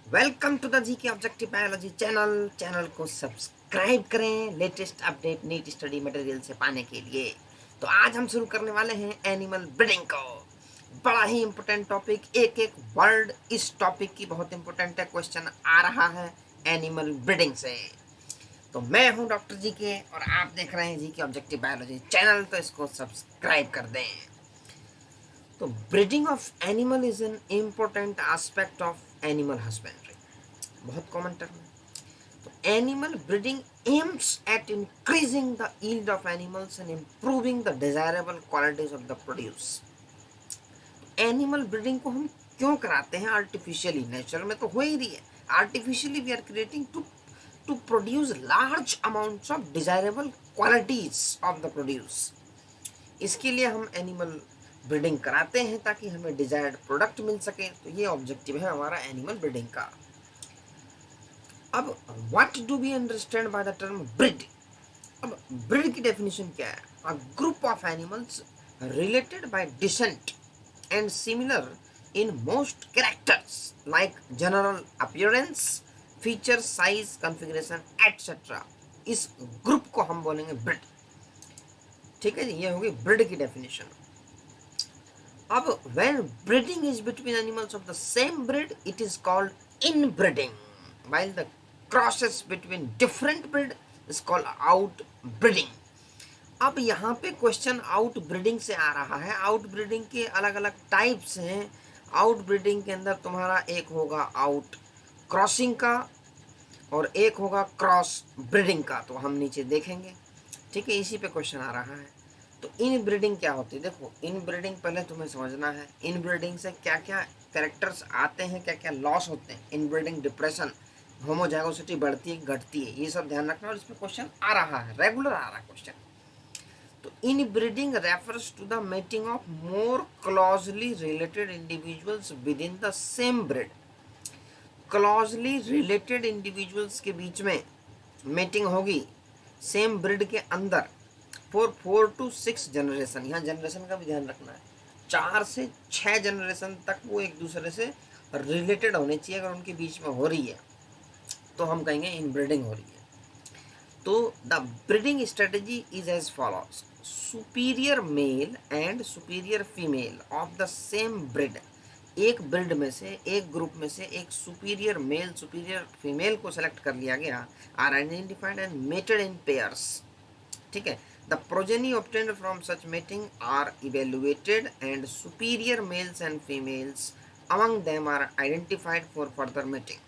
Welcome to the GK objective biology channel को subscribe करें latest update NEET study material से पाने के लिए। तो आज हम शुरू करने वाले हैं एनिमल ब्रीडिंग को। बड़ा ही इंपॉर्टेंट टॉपिक, एक एक वर्ड इस टॉपिक की बहुत इंपॉर्टेंट है, क्वेश्चन आ रहा है एनिमल ब्रीडिंग से। तो मैं हूं डॉक्टर जी के और आप देख रहे हैं जीके ऑब्जेक्टिव बायोलॉजी चैनल, तो इसको सब्सक्राइब कर दें। तो breeding of animal is an important aspect of animal husbandry, बहुत कॉमन टर्म है। तो animal breeding aims at increasing the yield of animals and improving the desirable qualities of the produce. Animal breeding को हम क्यों कराते हैं artificially? Natural में तो हो ही रही है। Artificially we are creating to produce large amounts of desirable qualities of the produce. इसके लिए हम एनिमल ब्रीडिंग कराते हैं ताकि हमें डिजायर्ड प्रोडक्ट मिल सके। तो ये ऑब्जेक्टिव है हमारा एनिमल ब्रीडिंग का। अब what do we understand by the term breed? अब ब्रीड की डेफिनेशन क्या है? A group of animals related by descent and similar in most characters like general appearance, feature, size, configuration etcetera. इस group को हम बोलेंगे ब्रीड। ठीक है जी, ये होगी ब्रीड की डेफिनेशन। अब when breeding is between animals of the same breed, it is called inbreeding, while the crosses between different breed is called outbreeding. अब यहाँ पे क्वेश्चन आउट ब्रीडिंग से आ रहा है। आउट ब्रीडिंग के अलग अलग टाइप्स हैं। आउट ब्रीडिंग के अंदर तुम्हारा एक होगा आउट क्रॉसिंग का और एक होगा क्रॉस ब्रीडिंग का, तो हम नीचे देखेंगे। ठीक है, इसी पे क्वेश्चन आ रहा है। तो इन ब्रीडिंग क्या होती है? देखो, इन ब्रीडिंग पहले तुम्हें समझना है इन ब्रीडिंग से क्या क्या कैरेक्टर्स आते हैं, क्या क्या लॉस होते हैं। इन ब्रीडिंग डिप्रेशन, होमोजाइगोसिटी बढ़ती है घटती है, ये सब ध्यान रखना। और इसमें क्वेश्चन आ रहा है, रेगुलर आ रहा है क्वेश्चन। तो inbreeding refers to the mating of more closely related individuals within the same breed. Closely related individuals के बीच में मेटिंग होगी सेम ब्रीड के अंदर फॉर 4 to 6 जनरेशन। यहाँ जनरेशन का भी ध्यान रखना है। 4 से 6 जनरेशन तक वो एक दूसरे से रिलेटेड होने चाहिए। अगर उनके बीच में हो रही है तो हम कहेंगे इनब्रीडिंग हो रही है। तो the breeding strategy is as follows: superior male and superior female of the same breed. एक ब्रीड में से, एक ग्रुप में से एक सुपीरियर मेल सुपीरियर फीमेल को सेलेक्ट कर लिया गया, are identified and mated in pairs. ठीक है, the progeny obtained from such mating are evaluated and superior males and females among them are identified for further mating।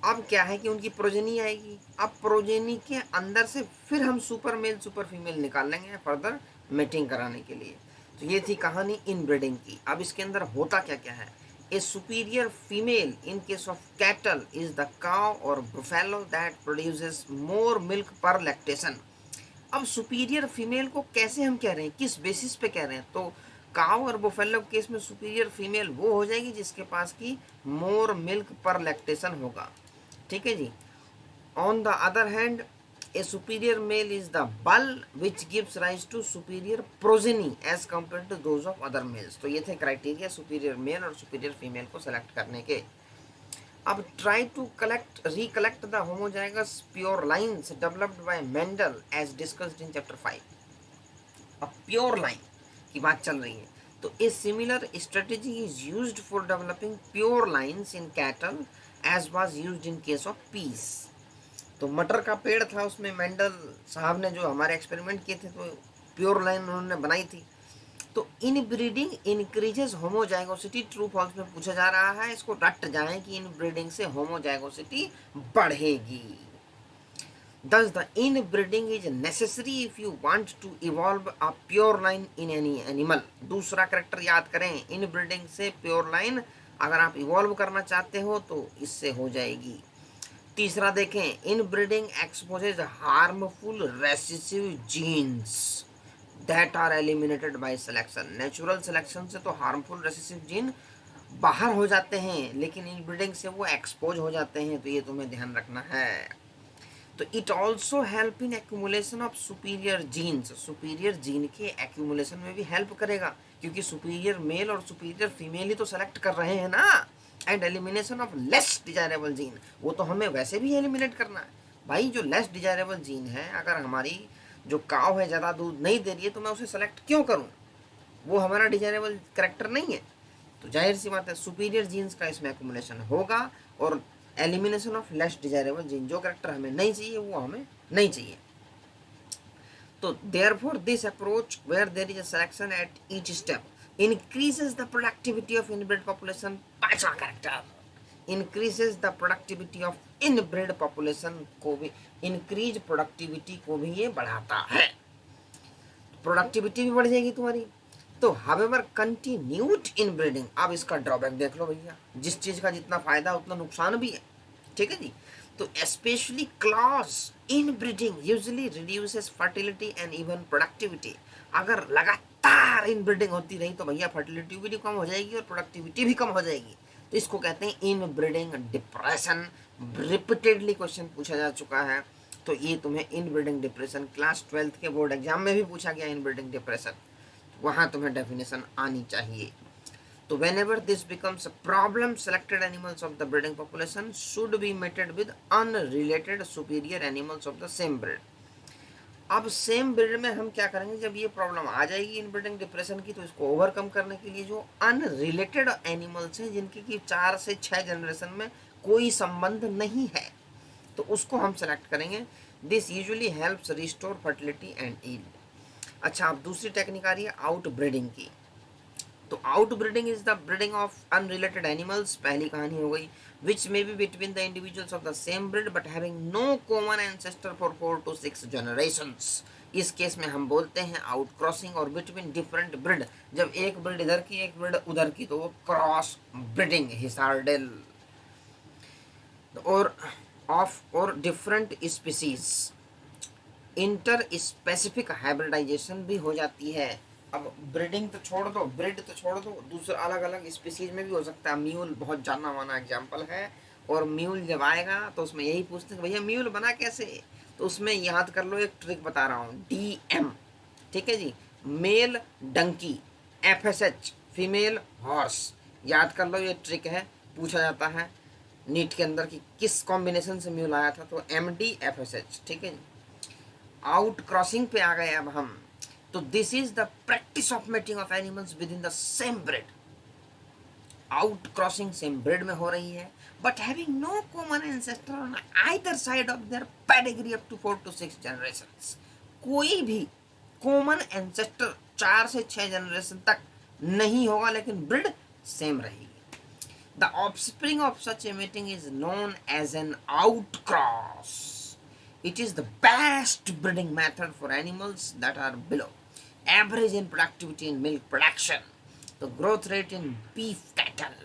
अब क्या है कि उनकी प्रोजेनी आएगी। अब प्रोजेनी के अंदर से फिर हम सुपर मेल सुपर फीमेल निकाल लेंगे फर्दर मेटिंग कराने के लिए। तो ये थी कहानी इन ब्रीडिंग की। अब इसके अंदर होता क्या क्या है? A superior female in case of cattle is the cow और buffalo that produces more milk per lactation. अब सुपीरियर फीमेल को कैसे हम कह रहे हैं, किस बेसिस पे कह रहे हैं? तो काउ और बुफेलो केस में सुपीरियर फीमेल वो हो जाएगी जिसके पास की मोर मिल्क पर लैक्टेशन होगा। ठीक है जी। On the other hand a superior male is the bull which gives rise to superior progeny as compare to those of other males. तो ये थे क्राइटेरिया सुपीरियर मेल और सुपीरियर फीमेल को select करने के। अब try to recollect the homozygous pure lines developed by Mendel as discussed in chapter 5। अब pure line की बात चल रही है। तो a similar strategy is used for developing pure lines in cattle as was used in case of peas. तो मटर का पेड़ था, उसमें मेंडल साहब ने जो हमारे एक्सपेरिमेंट किए थे तो प्योर लाइन उन्होंने बनाई थी। तो inbreeding increases homozygosity, true false में पूछा जा रहा है। इसको रट जाएं कि इन ब्रीडिंग से होमोजाइगोसिटी बढ़ेगी। Thus, the inbreeding is necessary if you want to evolve a pure line in any animal। दूसरा करेक्टर याद करें, इनब्रीडिंग से प्योर लाइन अगर आप इवॉल्व करना चाहते हो तो इससे हो जाएगी। तीसरा देखें, inbreeding exposes harmful recessive genes that are eliminated by selection. Natural selection से तो हार्मफुल रेसेसिव जीन बाहर हो जाते हैं, लेकिन इनब्रीडिंग से वो एक्सपोज हो जाते हैं। तो ये तुम्हें ध्यान रखना है। तो it also help in accumulation of superior genes. Superior gene के एक्यूमुलेशन में भी हेल्प करेगा, क्योंकि सुपीरियर मेल और सुपीरियर फीमेल ही तो सेलेक्ट कर रहे हैं ना। And elimination of less desirable gene, वो तो हमें वैसे भी एलिमिनेट करना है भाई। जो लेस डिजायरेबल जीन है, अगर हमारी जो काव है ज़्यादा दूध नहीं दे रही है तो मैं उसे सेलेक्ट क्यों करूँ, वो हमारा डिजायरेबल करेक्टर नहीं है। तो जाहिर सी बात है सुपीरियर जीन्स का इसमें एकुमुलेशन होगा और elimination of less desirable gene, जो करेक्टर हमें नहीं चाहिए वो हमें नहीं चाहिए। तो therefore this approach where there is a selection at each step increases the productivity of inbred population. पांचवा character increases the productivity of inbred population को भी, इंक्रीज प्रोडक्टिविटी को भी ये बढ़ाता है। प्रोडक्टिविटी भी बढ़ जाएगी तुम्हारी। तो हावेवर कंटिन्यूड इन ब्रीडिंग, अब इसका ड्रॉबैक देख लो भैया, जिस चीज का जितना फायदा उतना नुकसान भी है, ठीक है जी। तो specially clause in breeding usually reduces fertility and even productivity. अगर लगातार इन ब्रीडिंग होती रही तो भैया फर्टिलिटी भी कम हो जाएगी और प्रोडक्टिविटी भी कम हो जाएगी। तो इसको कहते हैं इन ब्रीडिंग डिप्रेशन। रिपीटेडली क्वेश्चन पूछा जा चुका है, तो ये तुम्हें इन ब्रीडिंग डिप्रेशन क्लास 12th के बोर्ड एग्जाम में भी पूछा गया इन ब्रीडिंग डिप्रेशन, वहां तुम्हें डेफिनेशन आनी चाहिए। तो whenever this becomes a problem, selected animals of the breeding population should be mated with unrelated superior animals of the same breed। अब सेम ब्रीड में हम क्या करेंगे, जब ये प्रॉब्लम आ जाएगी इनब्रीडिंग डिप्रेशन की, तो इसको ओवरकम करने के लिए जो अनरिलेटेड एनिमल्स हैं जिनकी कि 4 से 6 जनरेशन में कोई संबंध नहीं है, तो उसको हम सेलेक्ट करेंगे। This usually helps restore fertility and yield. अच्छा, अब दूसरी टेक्निक आ रही है आउट ब्रीडिंग की। तो out breeding is the breeding of unrelated animals, पहली कहानी हो गई, which may be between the individuals of the same breed but having no common ancestor for 4 to 6 generations. इस केस में हम बोलते हैं आउट क्रॉसिंग। और बिटवीन डिफरेंट ब्रीड, जब एक ब्रीड इधर की एक ब्रीड उधर की, तो वो क्रॉस ब्रीडिंग हिसारडेल। और ऑफ और different species interspecific hybridization भी हो जाती है। अब ब्रीडिंग तो छोड़ दो, ब्रीड तो छोड़ दो, दूसरे अलग अलग स्पीसीज में भी हो सकता है। म्यूल बहुत जाना माना एग्जाम्पल है, और म्यूल जब आएगा तो उसमें यही पूछते हैं भैया म्यूल बना कैसे, तो उसमें याद कर लो, एक ट्रिक बता रहा हूँ, DM, ठीक है जी, male donkey, FSH female horse, याद कर लो, ये ट्रिक है, पूछा जाता है नीट के अंदर कि किस कॉम्बिनेशन से म्यूल आया था, तो MD FSH, ठीक है। आउट क्रॉसिंग पे आ गए अब हम, तो this is the practice of mating of animals within the same breed. Outcrossing same breed में हो रही है, but having no common ancestor on either side of their pedigree up to 4 to 6 generations. कोई भी common ancestor 4 से 6 generation तक नहीं होगा, लेकिन ब्रीड सेम रहेगी। The offspring of such a mating is known as an outcross. It is the best breeding method for animals that are below average in productivity in milk production, the growth rate in beef cattle,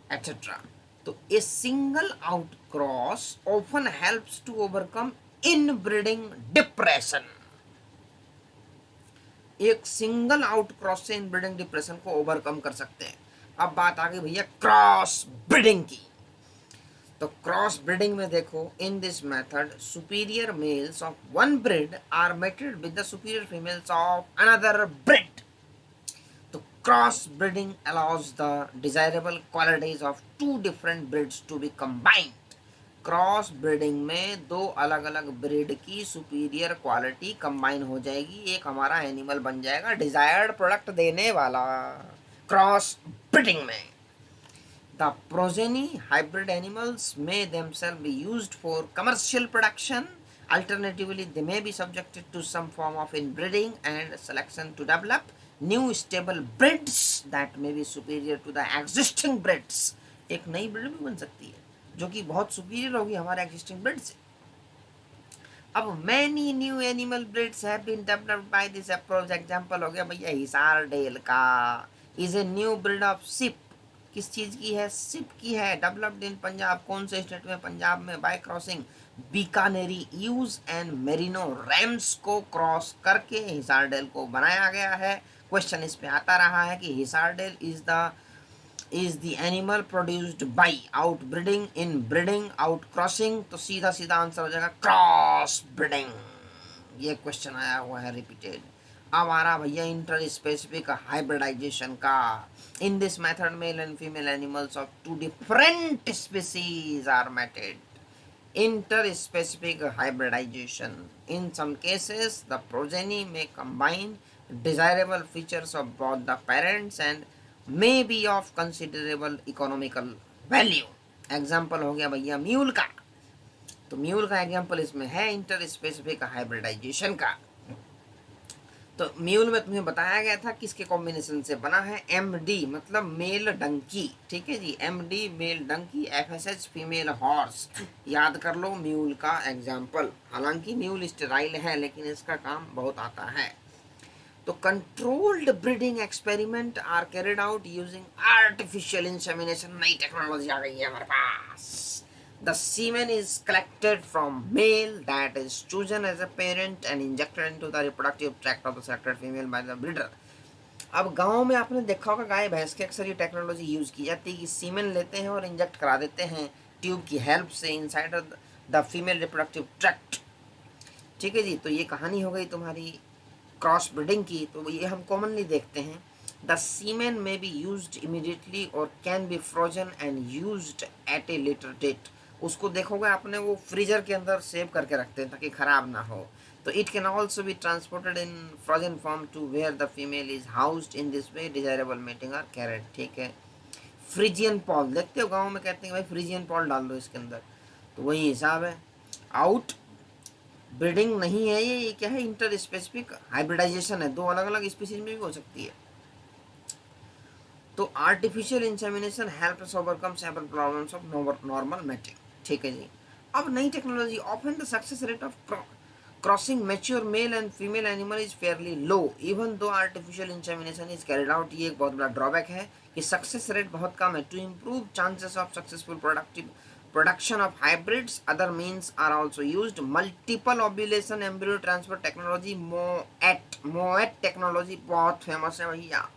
etc. So a single outcross often helps to overcome inbreeding depression. एक single आउटक्रॉस से inbreeding depression को overcome कर सकते हैं। अब बात आ गई भैया क्रॉस ब्रीडिंग की। तो क्रॉस ब्रीडिंग में देखो, in this method superior males of one breed are mated with the superior females of another breed. तो cross breeding allows the desirable qualities of 2 different breeds to be combined. Cross breeding में 2 अलग अलग breed की superior quality combine हो जाएगी, एक हमारा animal बन जाएगा डिजायर्ड प्रोडक्ट देने वाला। क्रॉस ब्रीडिंग में the progeny hybrid animals may themselves be used for commercial production. Alternatively, they may be subjected to some form of inbreeding and selection to develop new stable breeds that may be superior to the existing breeds. एक नई breed भी बन सकती है जो कि बहुत superior होगी हमारे एग्जिस्टिंग ब्रीड से। अब many new animal breeds have been developed by this approach. Example हो गया भैया हिसारडेल का, is a new breed of sheep. किस चीज की है, शिप की है, डेवलप्ड इन पंजाब। कौन से स्टेट में, पंजाब में, by crossing Bikaneri ewe and merino rams को क्रॉस करके हिसारडेल को बनाया गया है। क्वेश्चन इस पे आता रहा है कि Hisardale is the animal produced by out breeding, in breeding, out crossing. तो सीधा सीधा आंसर हो जाएगा क्रॉस ब्रीडिंग। ये क्वेश्चन आया हुआ है रिपीटेड। अब आ रहा भैया इंटर स्पेसिफिक हाइब्रिडाइजेशन का। In this method male and female animals of two different species are mated. Interspecific hybridization. In some cases, the progeny may combine desirable features of both the parents and may be of considerable economical value. Example हो गया भैया mule का। तो mule का example इसमें है inter specific hybridization का। तो म्यूल में तुम्हें बताया गया था किसके कॉम्बिनेशन से बना है, MD मतलब मेल डंकी, ठीक है जी, MD male donkey, FSH female horse. याद कर लो म्यूल का एग्जाम्पल। हालांकि म्यूल स्टेराइल है लेकिन इसका काम बहुत आता है। तो controlled breeding experiment are carried out using artificial insemination. नई टेक्नोलॉजी आ गई है हमारे पास। The semen is collected from male that is chosen as a parent and injected into the reproductive tract of the selected female by the breeder. अब गांव में आपने देखा होगा गाय भैंस के अक्सर ये टेक्नोलॉजी यूज की जाती है कि सीमेन लेते हैं और इंजेक्ट करा देते हैं ट्यूब की हेल्प से inside the female reproductive tract. ठीक है जी। तो ये कहानी हो गई तुम्हारी क्रॉस ब्रीडिंग की। तो ये हम कॉमनली देखते हैं। The semen may be used immediately और can be frozen and used at a later date. उसको देखोगे आपने वो फ्रीजर के अंदर सेव करके रखते हैं ताकि खराब ना हो। तो it can also be transported in frozen form to where the female is housed in this way desirable mating are carried. ठीक है। फ्रीजियन पॉल देखते हो गाँव में कहते हैं भाई फ्रीजियन पॉल डाल दो इसके अंदर, तो वही हिसाब है। आउट ब्रीडिंग नहीं है ये क्या है, इंटर स्पेसिफिक हाइब्रिडाइजेशन है। दो अलग अलग स्पीसीज में भी हो सकती है। तो artificial insemination helps overcome several problems of normal mating. ठीक है जी। अब नई technology often the success rate of crossing mature male and female animal is fairly low even though artificial insemination is carried out. ये एक बहुत बड़ा drawback है कि सक्सेस रेट बहुत कम है। To improve chances of successful production of hybrids, other means are also used. Multiple ovulation embryo transfer technology, MOET technology बहुत फेमस है भैया,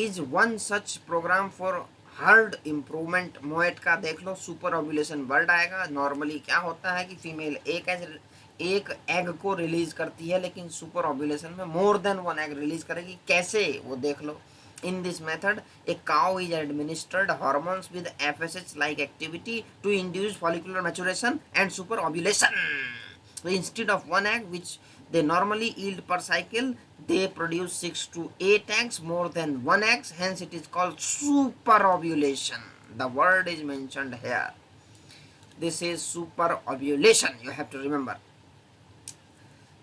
is one such program for herd improvement. मोएट का देख लो, सुपर ओव्यूलेशन वर्ड आएगा। Normally क्या होता है कि फीमेल एक एग को रिलीज करती है लेकिन सुपर ओव्यूलेशन में more than one egg release करेगी। कैसे वो देख लो। In this method, a cow is administered hormones with FSH-like activity to induce follicular maturation and superovulation. So instead of one egg, which they normally yield per cycle, they produce 6 to 8 eggs, more than one egg. Hence, it is called superovulation. The word is mentioned here. This is superovulation. You have to remember.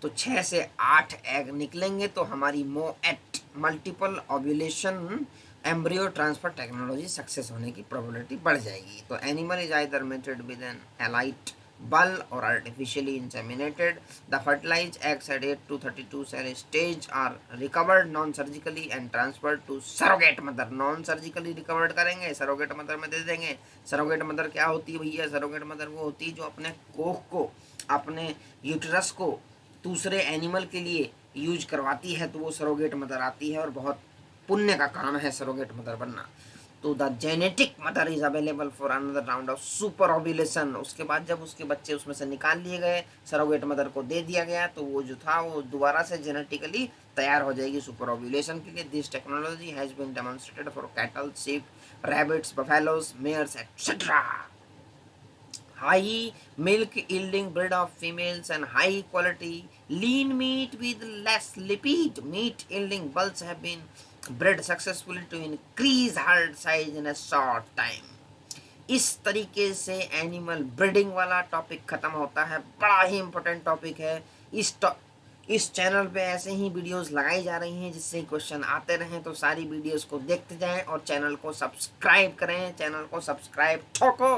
तो 6 से 8 egg निकलेंगे तो हमारी MOET multiple ovulation embryo transfer technology success होने की probability बढ़ जाएगी। तो animal is either mated with an elite bull और artificially inseminated. The fertilize eggs at 8 to 32 cell stage are recovered non surgically and transferred to surrogate mother. Non surgically recovered करेंगे, surrogate mother में दे देंगे। Surrogate mother क्या होती है भैया? Surrogate mother वो होती है जो अपने कोख को, अपने यूटरस को दूसरे एनिमल के लिए यूज करवाती है, तो वो सरोगेट मदर आती है और बहुत पुण्य का काम है सरोगेट मदर बनना। तो the genetic mother is available for another round of super ovulation. उसके बाद जब उसके बच्चे उसमें से निकाल लिए गए, सरोगेट मदर को दे दिया गया, तो वो जो था वो दोबारा से जेनेटिकली तैयार हो जाएगी सुपर ओव्यूलेशन के लिए। This technology has been demonstrated for cattle, sheep, rabbits, buffaloes, mares, etc. High milk yielding breed of females and high quality lean meat with less lipid meat yielding bulls have been bred successfully to increase herd size in a short time. इस तरीके से animal breeding वाला topic खत्म होता है। बड़ा ही important topic है। इस चैनल पे ऐसे ही वीडियोस लगाई जा रही हैं जिससे क्वेश्चन आते रहें। तो सारी वीडियोस को देखते जाएं और चैनल को सब्सक्राइब करें। चैनल को सब्सक्राइब ठोको।